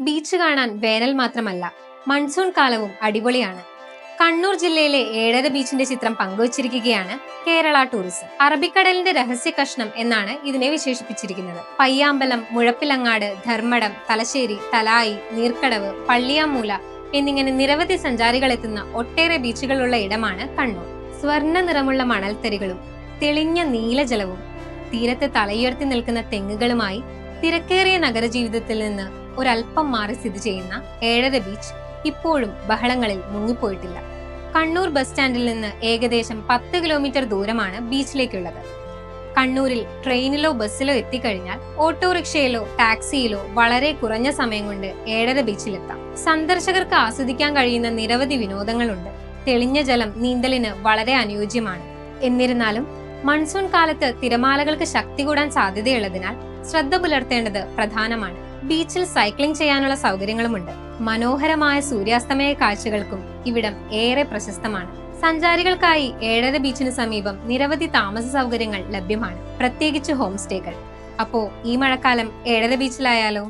Beach കാണാൻ വേനൽ മാത്രമല്ല, മൺസൂൺ കാലവും അടിപൊളിയാണ്. കണ്ണൂർ ജില്ലയിലെ ഏഴര ബീച്ചിന്റെ ചിത്രം പങ്കുവച്ചിരിക്കുകയാണ് കേരള ടൂറിസം. അറബിക്കടലിന്റെ രഹസ്യ കഷ്ണം എന്നാണ് ഇതിനെ വിശേഷിപ്പിച്ചിരിക്കുന്നത്. പയ്യാമ്പലം, മുഴപ്പിലങ്ങാട്, ധർമ്മടം, തലശ്ശേരി, തലായി, നീർക്കടവ്, പള്ളിയാമൂല എന്നിങ്ങനെ നിരവധി സഞ്ചാരികൾ എത്തുന്ന ഒട്ടേറെ ബീച്ചുകളുള്ള ഇടമാണ് കണ്ണൂർ. സ്വർണ്ണ നിറമുള്ള മണൽത്തരികളും തെളിഞ്ഞ നീലജലവും തീരത്ത് തലയുയർത്തി നിൽക്കുന്ന തെങ്ങുകളുമായി തിരക്കേറിയ നഗരജീവിതത്തിൽ നിന്ന് ഒരൽപ്പം മാറി സ്ഥിതി ചെയ്യുന്ന ഏഴര ബീച്ച് ഇപ്പോഴും ബഹളങ്ങളിൽ മുങ്ങിപ്പോയിട്ടില്ല. കണ്ണൂർ ബസ് സ്റ്റാൻഡിൽ നിന്ന് ഏകദേശം 10 കിലോമീറ്റർ ദൂരമാണ് ബീച്ചിലേക്കുള്ളത്. കണ്ണൂരിൽ ട്രെയിനിലോ ബസ്സിലോ എത്തിക്കഴിഞ്ഞാൽ ഓട്ടോറിക്ഷയിലോ ടാക്സിയിലോ വളരെ കുറഞ്ഞ സമയം കൊണ്ട് ഏഴര ബീച്ചിലെത്താം. സന്ദർശകർക്ക് ആസ്വദിക്കാൻ കഴിയുന്ന നിരവധി വിനോദങ്ങളുണ്ട്. തെളിഞ്ഞ ജലം നീന്തലിന് വളരെ അനുയോജ്യമാണ്. എന്നിരുന്നാലും മൺസൂൺ കാലത്ത് തിരമാലകൾക്ക് ശക്തി കൂടാൻ സാധ്യതയുള്ളതിനാൽ ശ്രദ്ധ പുലർത്തേണ്ടത് പ്രധാനമാണ്. ബീച്ചിൽ സൈക്ലിംഗ് ചെയ്യാനുള്ള സൗകര്യങ്ങളുമുണ്ട്. മനോഹരമായ സൂര്യാസ്തമയ കാഴ്ചകൾക്കും ഇവിടം ഏറെ പ്രശസ്തമാണ്. സഞ്ചാരികൾക്കായി ഏഴര ബീച്ചിന് സമീപം നിരവധി താമസ സൗകര്യങ്ങൾ ലഭ്യമാണ്, പ്രത്യേകിച്ച് ഹോം സ്റ്റേകൾ. അപ്പോ ഈ മഴക്കാലം ഏഴര ബീച്ചിലായാലോ?